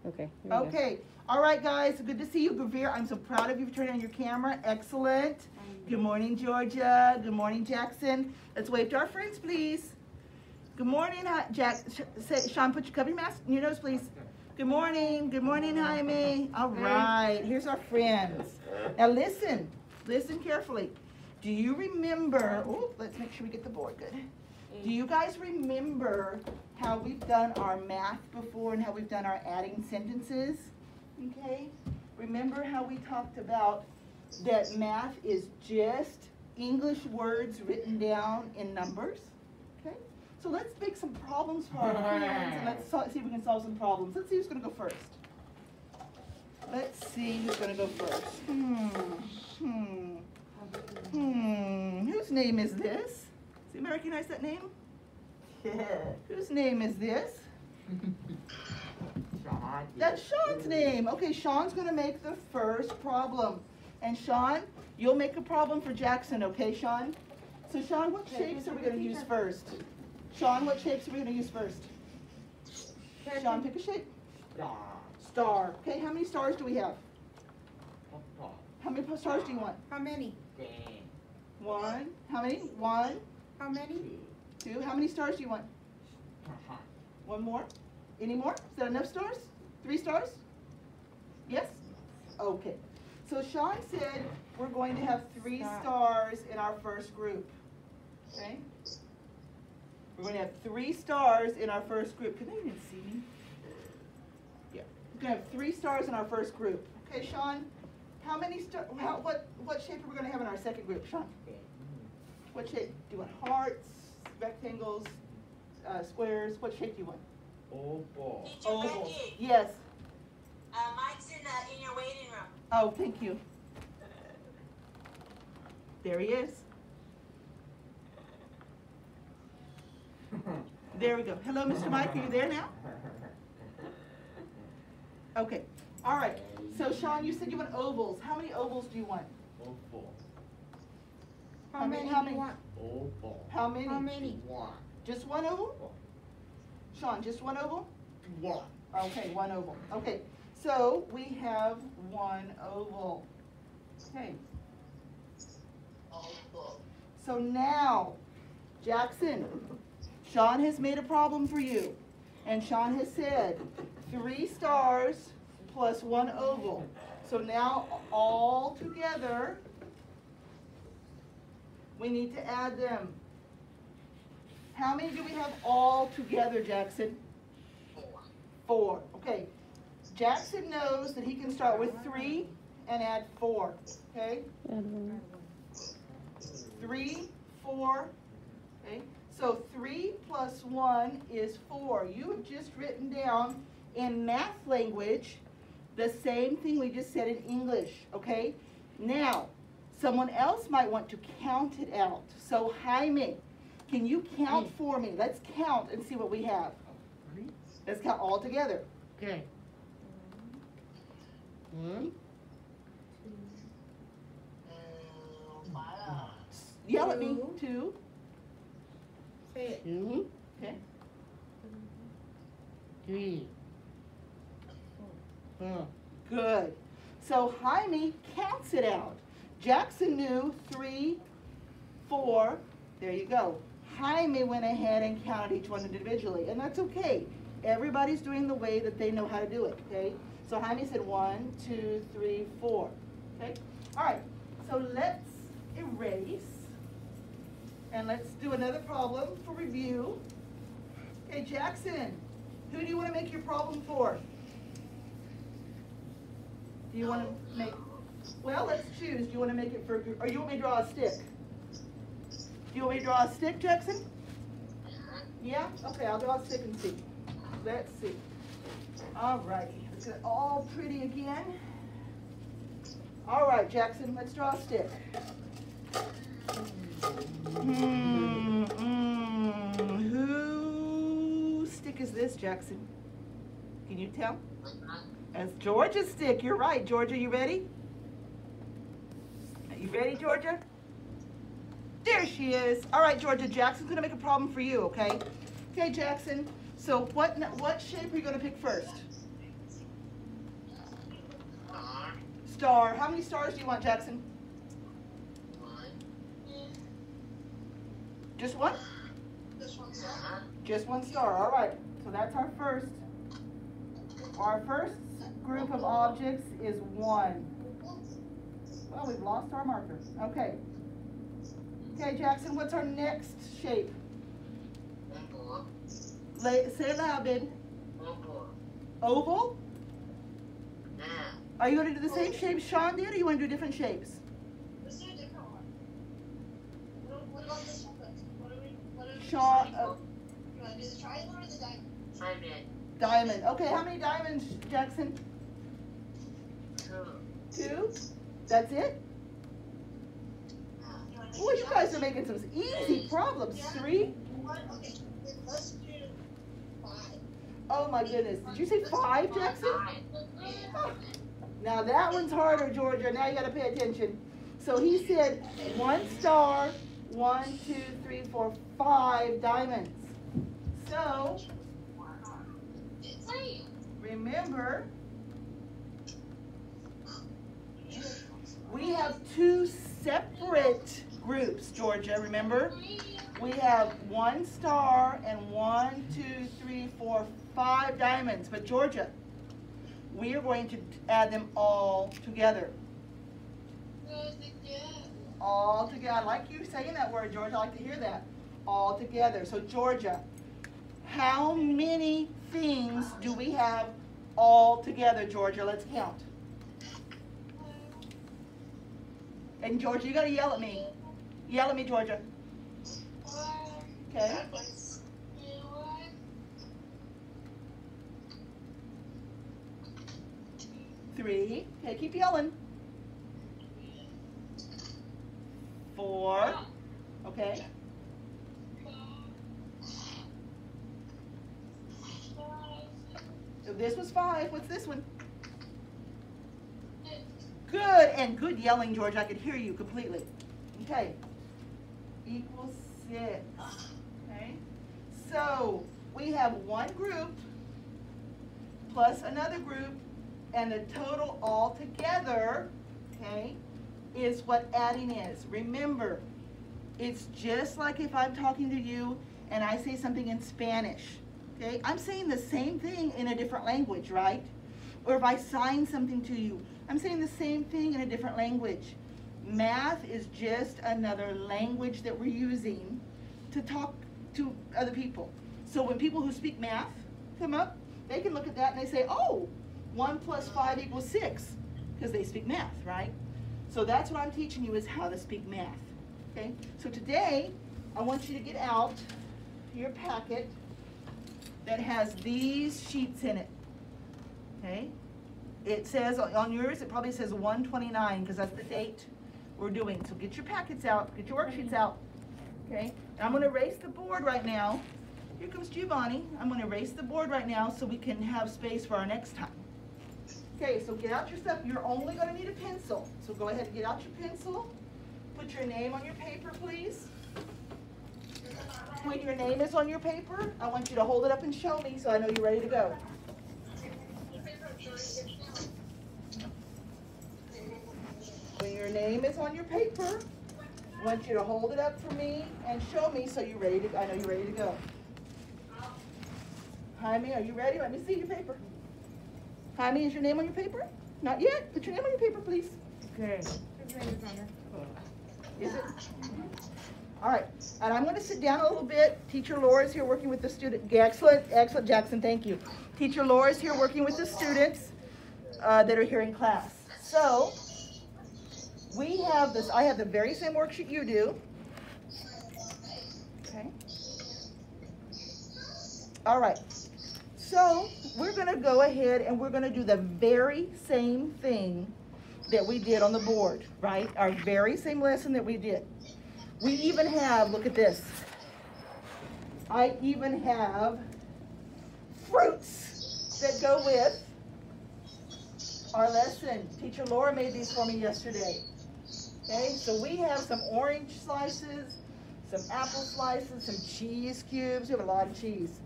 Okay. Okay. All right, guys. Good to see you, Gavir. I'm so proud of you for turning on your camera. Excellent. Good morning, Georgia. Good morning, Jackson. Let's wave to our friends, please. Good morning, Sean, put your cover your mask in your nose, please. Good morning. Good morning, Jaime. All right. Here's our friends. Now listen. Listen carefully. Do you remember? Oh, let's make sure we get the board good. Do you guys remember how we've done our math before and how we've done our adding sentences? Okay. Remember how we talked about that math is just English words written down in numbers? Okay. So let's make some problems for our friends and let's see if we can solve some problems. Let's see who's going to go first. Let's see who's going to go first. Whose name is this? Does anybody recognize that name? Yeah. Whose name is this? Sean. That's Sean's name. Okay, Sean's going to make the first problem. And Sean, you'll make a problem for Jackson, okay, Sean? So Sean, what shapes are we going to use first? Sean, what shapes are we going to use first? Sean, pick a shape. Star. Star. Okay, how many stars do we have? How many stars do you want? How many? One. How many? One. How many? Two. How many stars do you want? One more? Any more? Is that enough stars? 3 stars? Yes? Okay. So Sean said we're going to have 3 stars in our first group. Okay? We're going to have 3 stars in our first group. Can they even see me? Yeah. We're going to have 3 stars in our first group. Okay, Sean? How many stars? What shape are we going to have in our second group, Sean? What shape? Do you want hearts, rectangles, squares? What shape do you want? Oval. Teacher Ovals. Becky, Yes. Mike's in your waiting room. Oh, thank you. There he is. There we go. Hello, Mr. Mike. Are you there now? Okay. All right. So, Sean, you said you want ovals. How many ovals do you want? Oval. How many How do many? you want? Oval. How many? How many? One. Just one oval? Sean, just one oval? One. Okay, one oval. Okay. So, we have one oval. Okay. So now, Jackson, Sean has made a problem for you. And Sean has said 3 stars plus 1 oval. So now all together, we need to add them. How many do we have all together, Jackson? 4. Okay. Jackson knows that he can start with 3 and add 4. Okay? 3, 4. Okay? So 3 plus 1 is 4. You have just written down in math language the same thing we just said in English. Okay? Now, someone else might want to count it out. So Jaime, can you count for me? Let's count and see what we have. Let's count all together. Okay. 1. Yell at me. 2. Say it. 2. Okay. 3. 4. Good. So Jaime counts it out. Jackson knew 3, 4. There you go. Jaime went ahead and counted each one individually, and that's okay. Everybody's doing the way that they know how to do it, okay? So Jaime said 1, 2, 3, 4. Okay? All right. So let's erase. And let's do another problem for review. Okay, Jackson, who do you want to make your problem for? Do you want to make, well, let's choose. Do you want to make it for, or you want me to draw a stick? Do you want me to draw a stick, Jackson? Yeah? Okay, I'll draw a stick and see. Let's see. All righty. Let's get it all pretty again. All right, Jackson, let's draw a stick. Whose stick is this, Jackson? Can you tell? That's Georgia's stick. You're right, Georgia. You ready? Are you ready, Georgia? There she is. All right, Georgia. Jackson's going to make a problem for you, okay? Okay, Jackson. So what shape are you going to pick first? star. How many stars do you want, Jackson? Just one? Just one star. All right. So that's our first. Our first group of objects is 1. Well, we've lost our marker. Okay. Okay, Jackson, what's our next shape? Say it loud, baby. Oval? Are you going to do the same shape Sean did, or you want to do different shapes? Let's do a different one. What about this one? What are we Sean, you want to do the triangle or the diamond? diamond. Okay, how many diamonds, Jackson? 2? That's it? Boy, you guys are making some easy problems. 3? Okay, then let's do 5. Oh my goodness. Did you say 5, Jackson? Oh. Now that one's harder, Georgia. Now you got to pay attention. So he said 1 star, 1, 2, 3, 4, 5 diamonds. So remember, we have 2 separate groups, Georgia. Remember? We have 1 star and 1, 2, 3, 4, 5 diamonds. But Georgia, we are going to add them all together. All together. I like you saying that word, Georgia. I like to hear that. All together. So Georgia, how many things do we have all together, Georgia? Let's count. And Georgia, you got to yell at me. Yell at me, Georgia. Okay. 3. Okay, keep yelling. 4. Okay. 5. So this was 5. What's this one? Good, and good yelling, George. I could hear you completely. Okay. Equals 6. Okay. So we have 1 group plus another group, and the total all together, okay, is what adding is. Remember, it's just like if I'm talking to you and I say something in Spanish, okay? I'm saying the same thing in a different language, right? Or if I sign something to you, I'm saying the same thing in a different language. Math is just another language that we're using to talk to other people. So when people who speak math come up, they can look at that and they say, oh, 1 plus 5 equals 6, because they speak math, right? So that's what I'm teaching you, is how to speak math, okay? So today, I want you to get out your packet that has these sheets in it, okay? It says, on yours, it probably says 129, because that's the date we're doing. So get your packets out, get your worksheets out, okay? And I'm gonna erase the board right now. Here comes Giovanni. I'm gonna erase the board right now so we can have space for our next time. Okay, so get out your stuff. You're only going to need a pencil. So go ahead and get out your pencil. Put your name on your paper, please. When your name is on your paper, I want you to hold it up and show me so I know you're ready to go. When your name is on your paper, I want you to hold it up for me and show me so you're ready to, I know you're ready to go. Jaime, are you ready? Let me see your paper. Jaime, is your name on your paper? Not yet. Put your name on your paper, please. Okay. Is it? All right. And I'm going to sit down a little bit. Teacher Laura is here working with the student. Excellent. Excellent, Jackson. Thank you. Teacher Laura is here working with the students that are here in class. So we have this. I have the very same worksheet you do. Okay. All right. So we're going to go ahead and we're going to do the very same thing that we did on the board, right? Our very same lesson that we did. We even have, look at this. I even have fruits that go with our lesson. Teacher Laura made these for me yesterday. Okay, so we have some orange slices, some apple slices, some cheese cubes. We have a lot of cheese.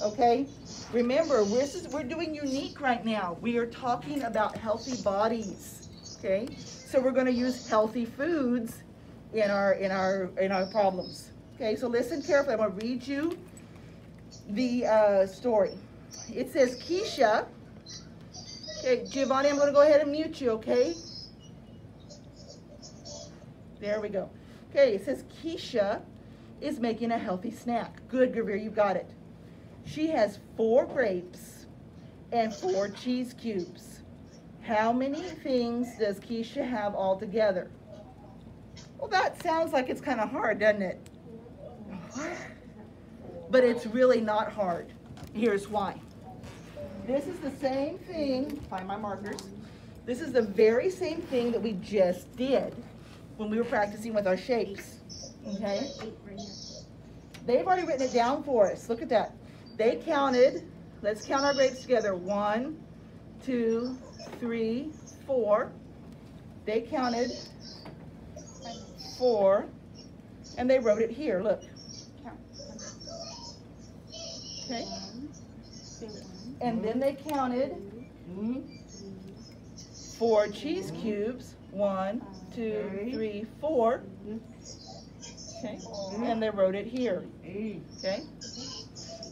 Okay, remember, we're doing unique right now. We are talking about healthy bodies. Okay, so we're going to use healthy foods in our problems. Okay, so listen carefully. I'm going to read you the story. It says Keisha. Okay, Giovanni, I'm going to go ahead and mute you. Okay. There we go. Okay, it says Keisha is making a healthy snack. Good, Gravir, you got it. She has 4 grapes and 4 cheese cubes. How many things does Keisha have all together? Well, that sounds like it's kind of hard, doesn't it? But it's really not hard. Here's why. This is the same thing, find my markers. This is the very same thing that we just did when we were practicing with our shapes, okay? They've already written it down for us. Look at that. They counted, let's count our grapes together. 1, 2, 3, 4. They counted 4, and they wrote it here, look. Okay. And then they counted 4 cheese cubes. 1, 2, 3, 4. Okay. And they wrote it here. Okay.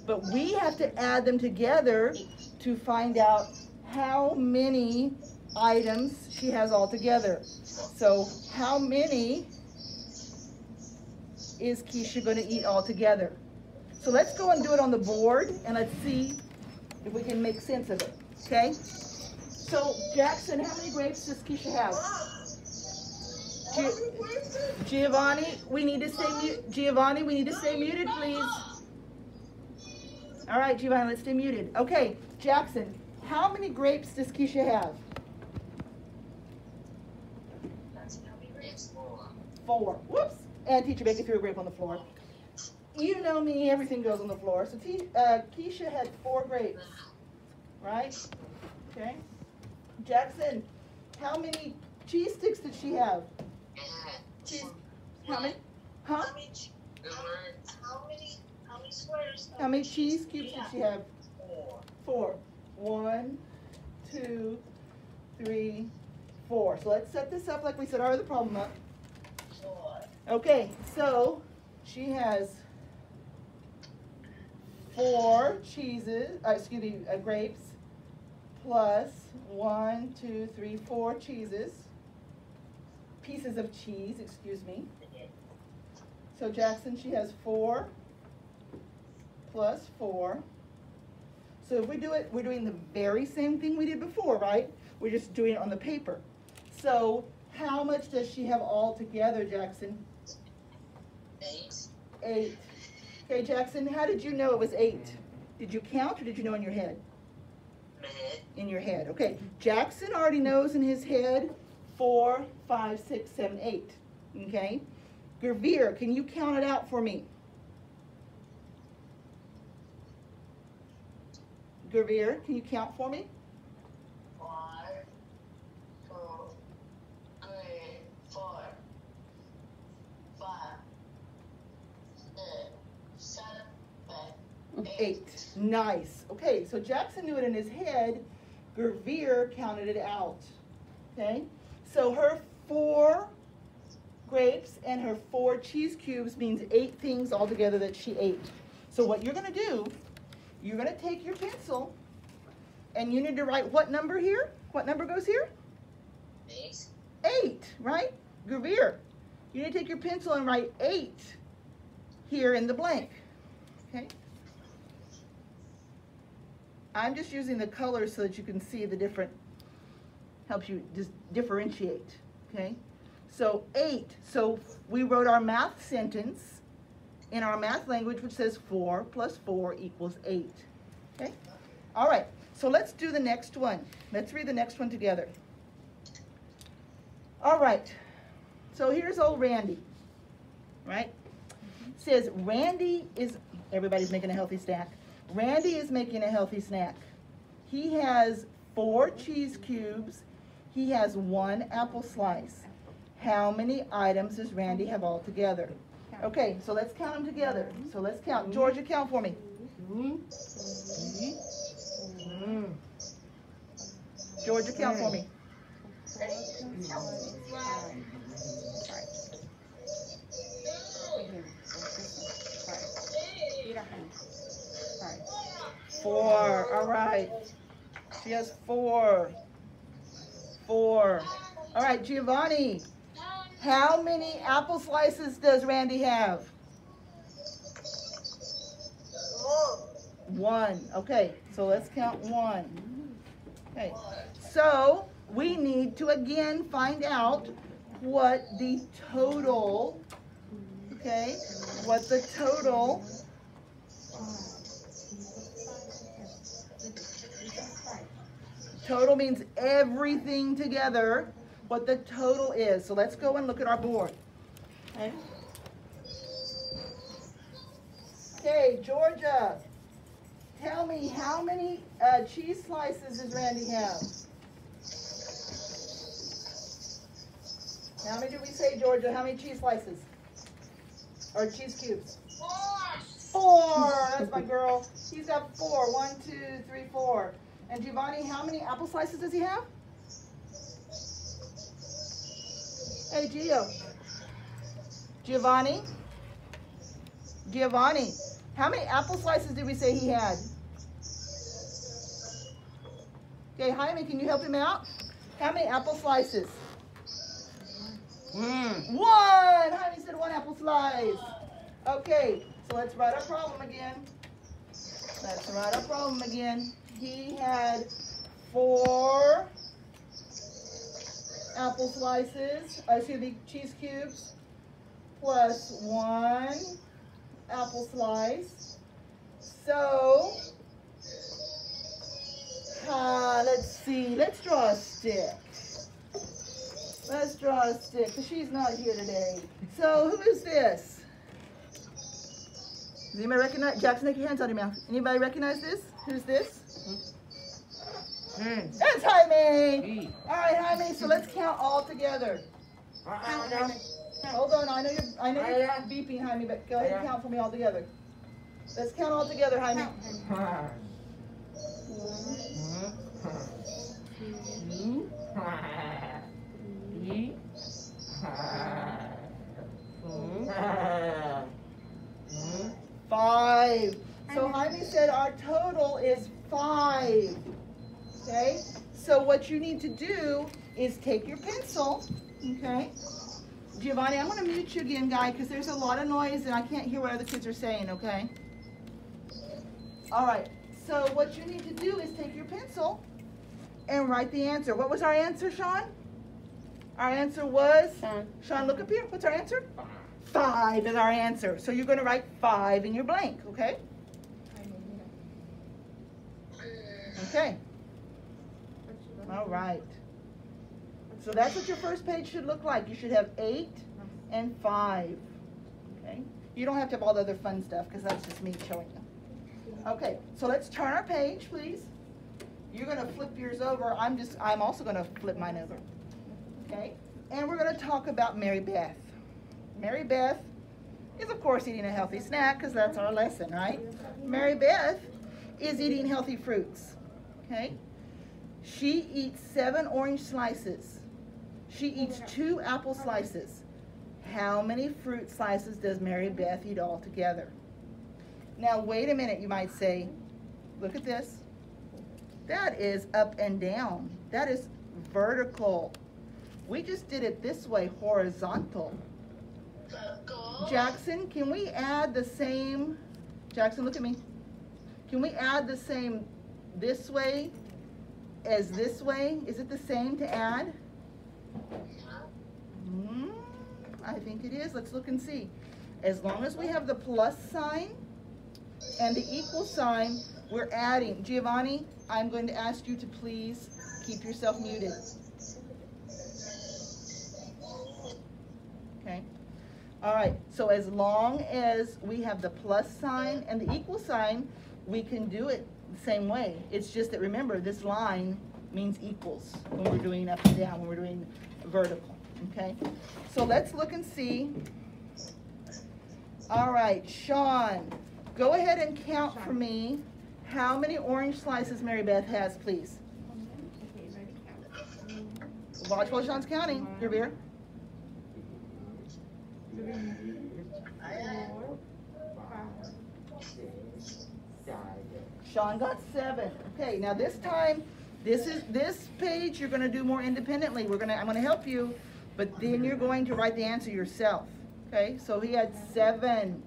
But we have to add them together to find out how many items she has all together. So how many is Keisha going to eat all together? So let's go and do it on the board, and let's see if we can make sense of it. Okay? So Jackson, how many grapes does Keisha have? Giovanni, we need to stay Giovanni, we need to stay muted, please. All right, Giovanni, let's stay muted. Okay, Jackson, how many grapes does Keisha have? 4. Whoops. And teacher Baker threw a grape on the floor. You know me, everything goes on the floor. So Keisha had 4 grapes, right? Okay. Jackson, how many cheese sticks did she have? Cheese. How many? Huh? How many squares? How many cheese cubes did she have? 4. 1, 2, 3, 4. So let's set this up like we set our other problem up. Okay, so she has 4 grapes plus 1, 2, 3, 4 pieces of cheese, excuse me. So Jackson, she has 4 plus 4. So if we do it, we're doing the very same thing we did before, right? We're just doing it on the paper. So how much does she have all together, Jackson? 8. Okay, Jackson, how did you know it was 8? Did you count or did you know in your head? In your head. Okay, Jackson already knows in his head 4, 5, 6, 7, 8. Okay? Gravir, can you count it out for me? Gravir, can you count for me? 1, 2, 3, 4, 5, 6, 7, 8. Nice. Okay, so Jackson knew it in his head. Gravir counted it out. Okay? So her 4 grapes and her 4 cheese cubes means 8 things altogether that she ate. So what you're going to do, you're going to take your pencil and you need to write what number here? What number goes here? 8, right? Gravir, you need to take your pencil and write 8 here in the blank. Okay? I'm just using the colors so that you can see the different, helps you just differentiate, okay? So 8, so we wrote our math sentence in our math language which says 4 plus 4 equals 8, okay? All right, so let's do the next one. Let's read the next one together. All right, so here's old Randy, right? It says Randy is, everybody's making a healthy snack. Randy is making a healthy snack. He has 4 cheese cubes. He has 1 apple slice. How many items does Randy have all together? Okay, so let's count them together. So let's count. Georgia, count for me. Georgia, count for me. 4. All right. She has 4. 4. All right, Giovanni. How many apple slices does Randy have? 1. Okay, so let's count 1. Okay, so we need to again find out what the total, okay, what the total means everything together, what the total is. So let's go and look at our board. Okay, okay, Georgia, tell me how many cheese slices does Randy have? How many did we say, Georgia? How many cheese slices? Or cheese cubes? 4. That's my girl. He's got 4. 1, 2, 3, 4. And Giovanni, how many apple slices does he have? Hey, Gio. Giovanni? Giovanni, how many apple slices did we say he had? Okay, Jaime, can you help him out? How many apple slices? 1. Jaime said 1 apple slice. Okay, so let's write our problem again. He had 4 apple slices, cheese cubes, plus 1 apple slice. So, let's see, let's draw a stick. Let's draw a stick, because she's not here today. So, who is this? Does anybody recognize? Jackson, take your hands out of your mouth. Anybody recognize this? Who's this? That's Jaime. All right, Jaime. So let's count all together. Hold on. I know you're beeping, Jaime, but go ahead and count for me all together. Let's count all together, Jaime. 1, 2, 3, 4, 5. So Jaime said our total is 5. Okay? So what you need to do is take your pencil, okay? Giovanni, I'm going to mute you again, guy, because there's a lot of noise and I can't hear what other kids are saying, okay? All right. So what you need to do is take your pencil and write the answer. What was our answer, Sean? Our answer was? Sean, look up here. What's our answer? 5 is our answer. So you're going to write 5 in your blank, okay? Okay. All right. So that's what your first page should look like. You should have 8 and 5. Okay. You don't have to have all the other fun stuff because that's just me showing you. Okay. So let's turn our page, please. You're going to flip yours over. I'm also going to flip mine over. Okay. And we're going to talk about Mary Beth. Mary Beth is, of course, eating a healthy snack because that's our lesson, right? Mary Beth is eating healthy fruits. Okay. She eats 7 orange slices. She eats 2 apple slices. How many fruit slices does Mary Beth eat all together? Now, wait a minute, you might say, look at this. That is up and down. That is vertical. We just did it this way, horizontal. Jackson, can we add the same, Jackson, look at me. Can we add the same this way as this way? Is it the same to add? I think it is. Let's look and see. As long as we have the plus sign and the equal sign, we're adding. Giovanni, I'm going to ask you to please keep yourself muted. Okay. All right. So as long as we have the plus sign and the equal sign, we can do it the same way. It's just that, remember, this line means equals when we're doing up and down, when we're doing vertical. Okay. So let's look and see. All right, Sean, go ahead and count for me how many orange slices Mary Beth has, please. Watch while Sean's counting. Gravir. 3, 4, 5, 6, 7. Sean got 7. Okay, now this time, this page you're gonna do more independently. I'm gonna help you, but then you're going to write the answer yourself. Okay, so he had 7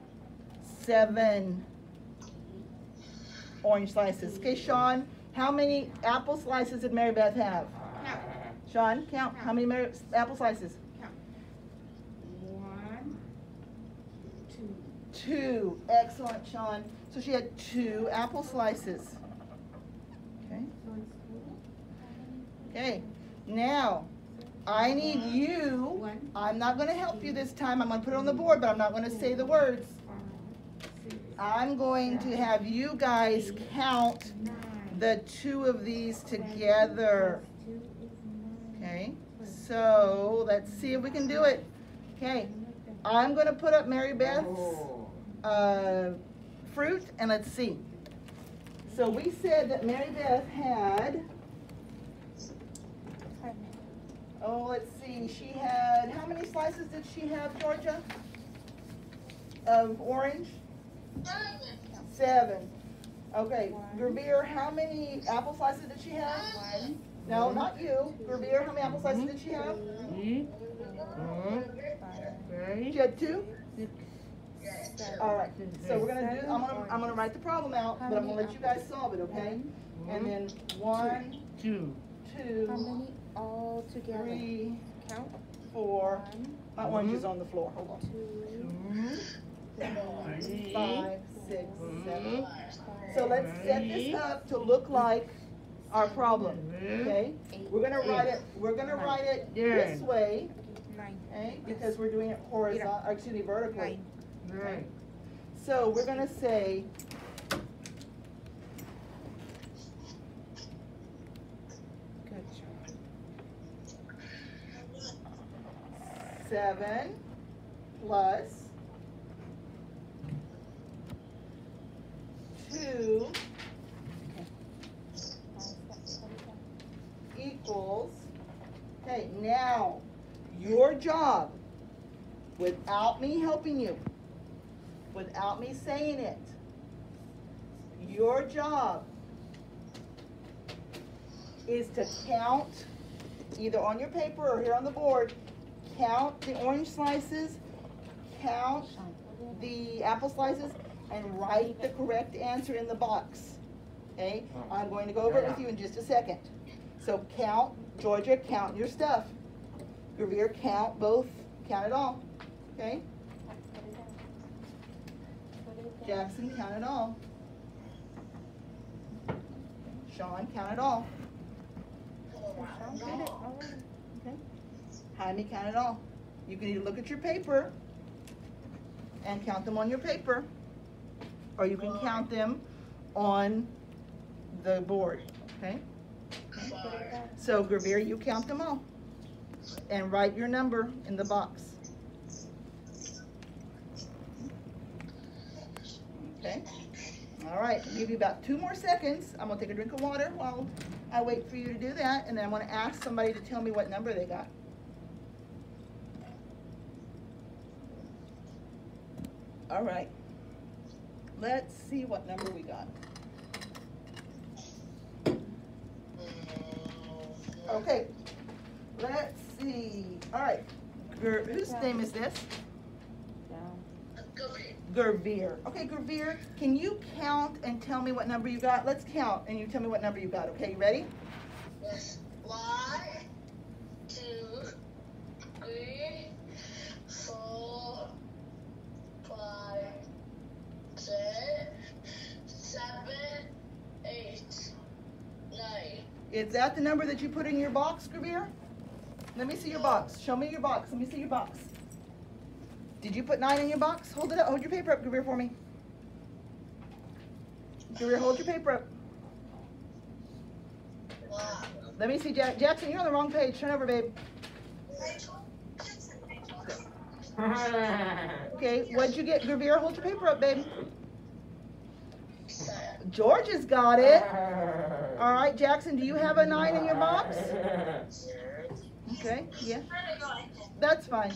orange slices. Okay, Sean, how many apple slices did Mary Beth have? count. Sean, count. How many apple slices? Count. 1, 2. 2. Excellent, Sean. So she had 2 apple slices. Okay. Okay. Now, I need you. I'm not going to help you this time. I'm going to put it on the board, but I'm not going to say the words. 5, 6, I'm going to have you guys count 9. the 2 of these together. 2 is 9. Okay. So, let's see if we can do it. Okay. I'm going to put up Mary Beth's fruit, and let's see. So we said that Mary Beth had, let's see, she had, how many slices did she have, Georgia, of orange? 7. Okay, Gravir, how many apple slices did she have? 1, No, not you. Gravir, how many apple slices did she have? 3, 4, 5, She had 2? 6, 7. All right, so we're gonna do, I'm gonna write the problem out, but I'm gonna let you guys solve it, okay? And then 1, 2. 2, How many all together? 3, Count. 4. 1, My orange is on the floor. Hold on. 2, 5, 6, 7. So let's set this up to look like our problem. Okay? We're gonna write it this way, 9. okay? Because we're doing it horizontal, or excuse me, vertically. 9. Okay? So we're gonna say Good job. 7 plus 2 equals, okay, now your job, without me helping you, without me saying it, your job is to count, either on your paper or here on the board, count the orange slices, count the apple slices, and write the correct answer in the box. Okay? I'm going to go over it with you in just a second. So count, Georgia, count your stuff. Gravir, count both, count it all. Okay? Jackson, count it all. Sean, count it all. Sean did it already. Okay? Jaime, count it all. You can either look at your paper and count them on your paper, or you can count them on the board. Okay? So Gravir, you count them all and write your number in the box. Okay? All right, I'll give you about 2 more seconds. I'm gonna take a drink of water while I wait for you to do that, and then I'm gonna ask somebody to tell me what number they got. All right. Let's see what number we got. Okay, let's see. All right, whose name is this? Gravir. Okay, Gravir, can you count and tell me what number you got? Let's count, and you tell me what number you got. Okay, you ready? Yes. 1, 2, 3, 4, 5, 6, 7, 8, 9. Is that the number that you put in your box, Gravir? Let me see your box. Show me your box. Let me see your box. Did you put 9 in your box? Hold it up. Hold your paper up, Gravir, for me. Gravir, hold your paper up. Wow. Let me see, Jackson, you're on the wrong page. Turn over, babe. Okay, what'd you get, Gravir? Hold your paper up, babe. George has got it. All right, Jackson, do you have a 9 in your box? Okay, yeah, Trying to go like this. that's fine.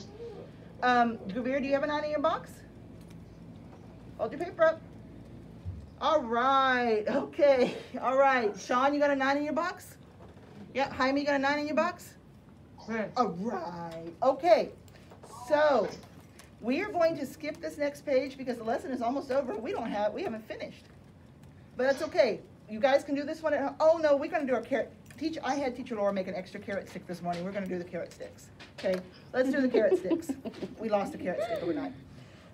Gavir, do you have a 9 in your box? Hold your paper up. All right, okay, all right. Sean, you got a 9 in your box? Yeah, Jaime, you got a 9 in your box? All right, okay. So, we are going to skip this next page because the lesson is almost over. We haven't finished. But that's okay. You guys can do this one at home. Oh no, we're gonna do our carrot. I had Teacher Laura make an extra carrot stick this morning. We're gonna do the carrot sticks. Okay, let's do the carrot sticks. We lost a carrot stick overnight.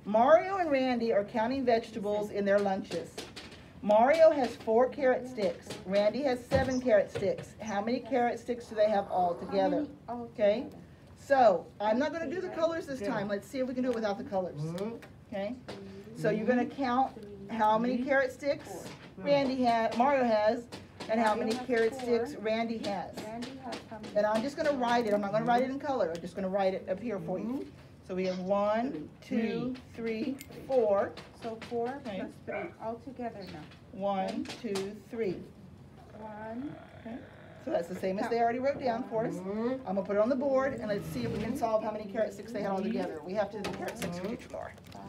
Mario and Randy are counting vegetables in their lunches. Mario has 4 carrot sticks. Randy has 7 carrot sticks. How many carrot sticks do they have all together? Okay, so I'm not gonna do the colors this time. Let's see if we can do it without the colors. Okay, so you're gonna count how many carrot sticks Mario has, and how many carrot sticks Randy has. Randy has how many? And I'm just gonna write it. I'm not gonna write it in color. I'm just gonna write it up here for you. So we have 1, 2, 3, 4. So 4 Okay. plus 3 all together now. 1, 2, 3. 1. Okay. So that's the same as they already wrote down for us. I'm gonna put it on the board and let's see if we can solve how many carrot sticks they had all together. We have to do the carrot sticks for Teacher Laura. 5.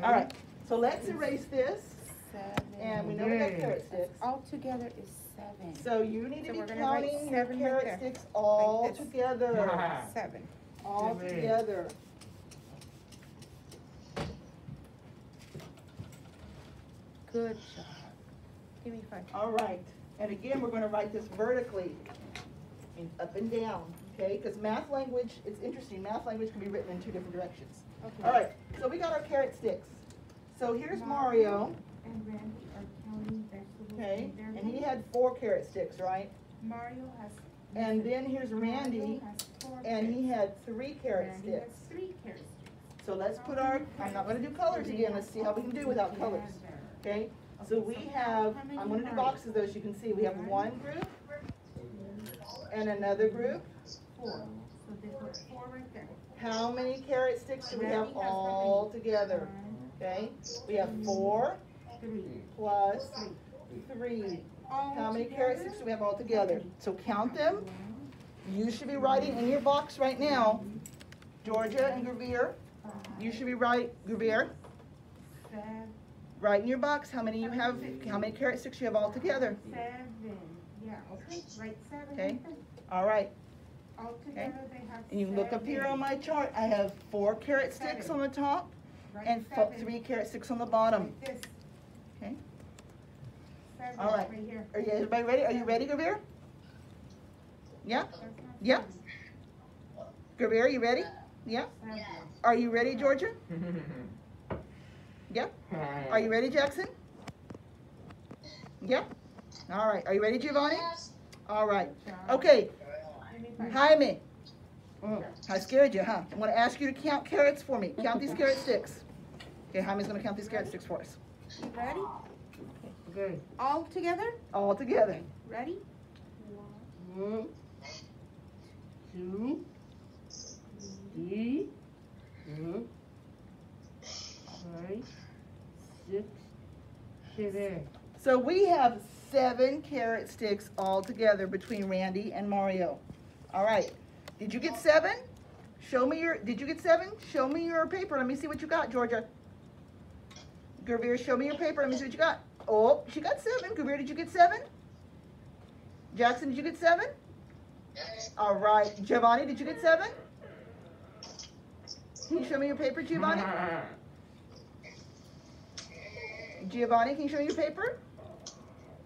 All right. So let's erase this. 7. And we know we got carrot sticks. All together is 7. So you need to So be we're gonna write counting your 7 right carrot there. sticks all Like this. together. 7. All together. Good job. Give me 5. All right. And again, we're going to write this vertically, up and down, okay? Because math language, it's interesting. Math language can be written in 2 different directions. Okay. All right. So we got our carrot sticks. So here's Mario, and Randy are counting vegetables okay? in their And he lunch. had 4 carrot sticks, right? Mario has. And then here's Randy, Mario has 4 and he carrots. had 3 carrot Randy sticks. has 3 carrot sticks. So let's put our, I'm not going to do colors again. Let's see how we can do without colors, okay? So we have, I'm going to do boxes though, as you can see. We have one group and another group. 4. So they put 4 right there. How many carrot sticks do we have all together? Okay, we have 4 3. plus 3. How many carrot sticks do we have all together? So count them. You should be writing in your box right now, Georgia and Gravere. You should be Gravere. 7. Write in your box how many you have, how many carrot sticks you have all together. 7. Yeah, okay. Right, 7. Okay. All right. All together they have. And you look up here on my chart. I have 4 carrot sticks on the top and 3 carrot sticks on the bottom. Like this. Okay. 7 All right. right here. Are you everybody ready? Are you ready, Gravere? Yeah. That's not Yeah. Gravere, you ready? Yeah. 7. Are you ready, Georgia? Yeah. Are you ready, Jackson? Yeah. All right. Are you ready, Giovanni? All right. Okay. Give me 5. Jaime. I scared you, huh? I'm going to ask you to count carrots for me. Count these carrot sticks. Okay, Jaime's going to count these carrot sticks for us. You ready? Okay. All together? All together. Ready? 1, 2, 3, 4, 5, 6, 7. So we have 7 carrot sticks all together between Randy and Mario. All right. Did you get 7? Show me your, did you get 7? Show me your paper. Let me see what you got, Georgia. Gravere, show me your paper. Let me see what you got. Oh, she got 7. Gravere, did you get 7? Jackson, did you get 7? All right. Giovanni, did you get 7? Can you show me your paper, Giovanni? Giovanni, can you show me your paper?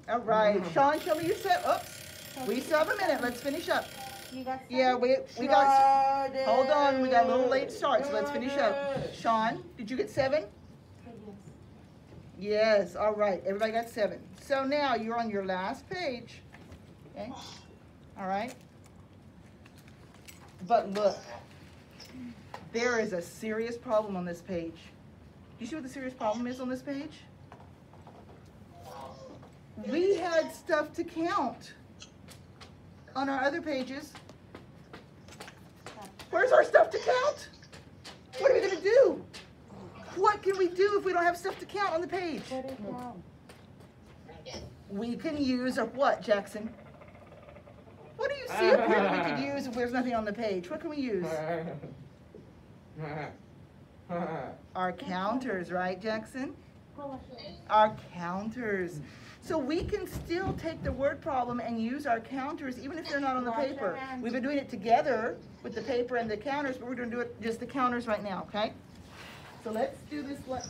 All right. Sean, show me your set. Oops. We still have a minute. Let's finish up. You got 7? Yeah, we got, hold on. We got a little late start, so let's finish up. Sean, did you get 7? Yes, all right. Everybody got 7. So now you're on your last page. Okay? All right? But look, there is a serious problem on this page. Do you see what the serious problem is on this page? We had stuff to count on our other pages. Where's our stuff to count? What are we going to do? What can we do if we don't have stuff to count on the page? Put it down. We can use a what, Jackson? What do you say? see a pen we could use if there's nothing on the page. What can we use? Our counters, right, Jackson? Our counters. So we can still take the word problem and use our counters even if they're not on the paper. We've been doing it together with the paper and the counters, but we're going to do it just the counters right now, okay? So let's do this one.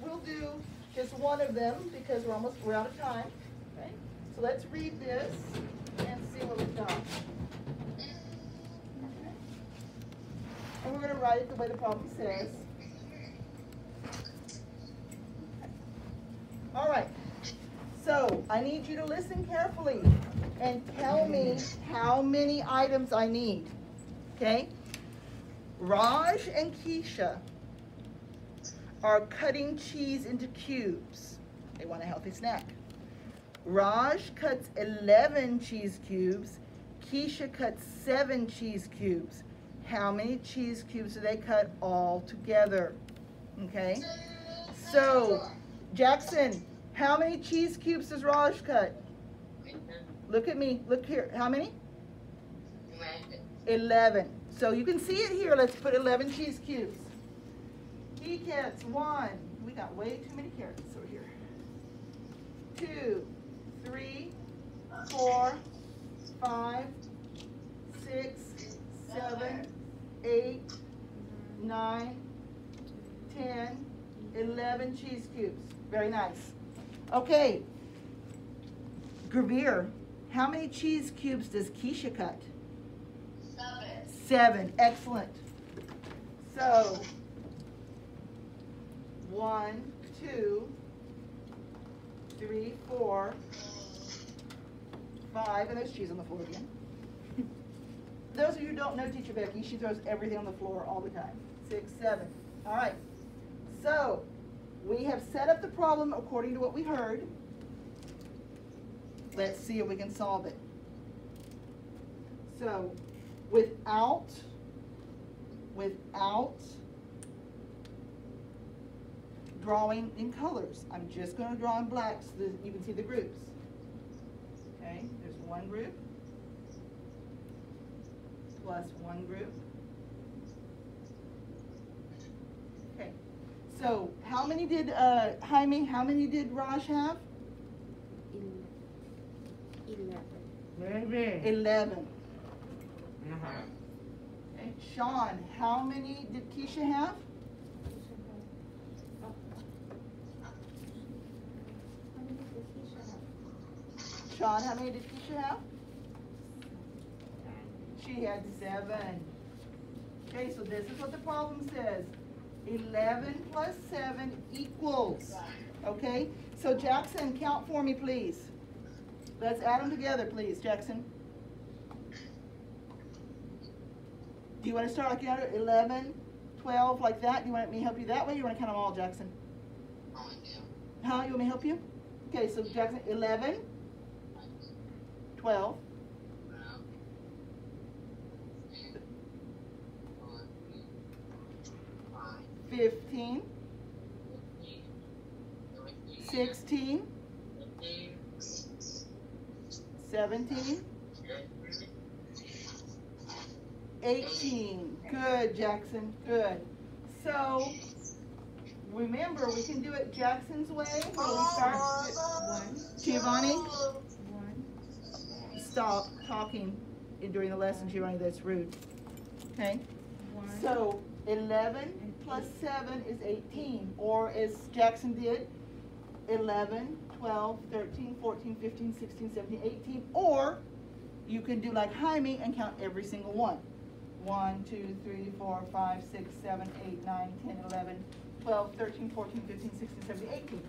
We'll do just one of them because we're out of time. Okay? So let's read this and see what we've got. Okay. And we're going to write it the way the problem says. All right. So I need you to listen carefully and tell me how many items I need. Okay? Raj and Keisha are cutting cheese into cubes. They want a healthy snack. Raj cuts 11 cheese cubes. Keisha cuts 7 cheese cubes. How many cheese cubes do they cut all together? Okay? So, Jackson, how many cheese cubes does Raj cut? Look at me. Look here. How many? 11. So you can see it here. Let's put 11 cheese cubes. He gets 1. We got way too many carrots over here. 2, 3, 4, 5, 6, 7, 8, 9, 10, 11 cheese cubes. Very nice. Okay. Gravir, how many cheese cubes does Keisha cut? 7. Excellent. So, 1, 2, 3, 4, 5, and there's cheese on the floor again. Those of you who don't know Teacher Becky, she throws everything on the floor all the time. 6, 7. All right. So, we have set up the problem according to what we heard. Let's see if we can solve it. So, without drawing in colors, I'm just going to draw in black so that you can see the groups. Okay, there's one group plus one group. Okay, so how many did Jaime? How many did Raj have? 11. 11. Okay. Sean, how many did Keisha have? Sean, how many did Keisha have? She had 7. Okay, so this is what the problem says. 11 plus 7 equals. Okay, so Jackson, count for me, please. Let's add them together, please, Jackson. Do you want to start like you know, 11, 12, like that? Do you want me to help you that way, or you want to count them all, Jackson? Huh? You want me to help you? Okay, so Jackson, 11, 12, 15, 16, 17, 18. Good, Jackson. Good. So, remember, we can do it Jackson's way. Where we start with 1. Giovanni, stop talking during the lesson, Giovanni. That's rude. Okay? So, 11 plus 7 is 18. Or as Jackson did, 11, 12, 13, 14, 15, 16, 17, 18. Or you can do like Jaime and count every single one. 1, 2, 3, 4, 5, 6, 7, 8, 9, 10, 11, 12, 13, 14, 15, 16, 17, 18.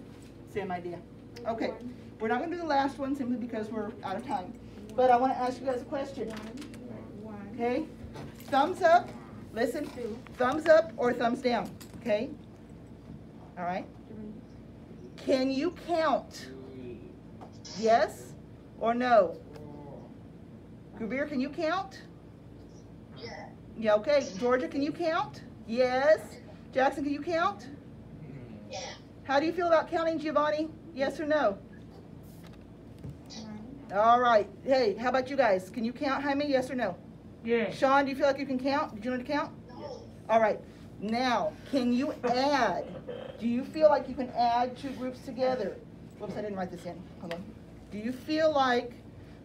Same idea. Okay, we're not going to do the last one simply because we're out of time. But I want to ask you guys a question. Okay? Thumbs up. Listen. Thumbs up or thumbs down. Okay? All right? Can you count? Yes or no? Gravir, can you count? Yeah, okay. Georgia, can you count? Yes. Jackson, can you count? Yeah. How do you feel about counting, Giovanni? Yes or no? All right. Hey, how about you guys? Can you count, Jaime? Yes or no? Yeah. Sean, do you feel like you can count? Did you know to count? No. All right. Now, can you add? Do you feel like you can add two groups together? Whoops, I didn't write this in. Hold on. Do you feel like,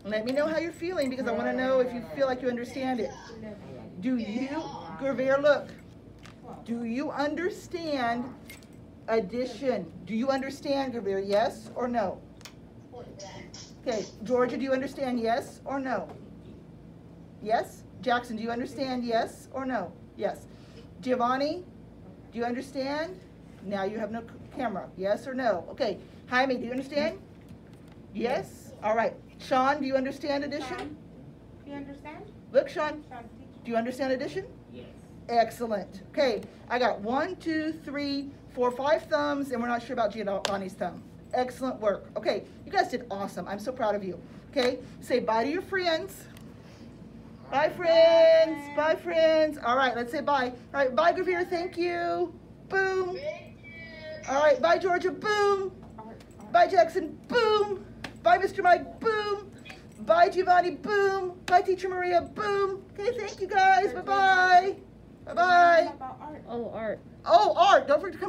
let me know how you're feeling because I want to know if you feel like you understand it. Do you, Gervier, look. Do you understand addition? Do you understand, Gervier, yes or no? Okay, Georgia, do you understand yes or no? Yes? Jackson, do you understand yes or no? Yes. Giovanni, do you understand? Now you have no camera. Yes or no? Okay. Jaime, do you understand? Yes? All right. Sean, do you understand addition? Sean, do you understand? Look, Sean, Sean, teach. do you understand addition? Yes. Excellent. Okay, I got 1, 2, 3, 4, 5 thumbs, and we're not sure about Giovanni's thumb. Excellent work. Okay, you guys did awesome. I'm so proud of you. Okay, say bye to your friends. Bye, friends. Bye, friends. All right, let's say bye. All right, bye, Gervier. Thank you. Boom. All right, bye, Georgia. Boom. Bye, Jackson. Boom. Bye, Mr. Mike. Boom. Bye, Giovanni. Boom. Bye, Teacher Maria. Boom. Okay, thank you, guys. Bye-bye. Bye-bye. About art. Oh, Art. Oh, Art, don't forget to come back.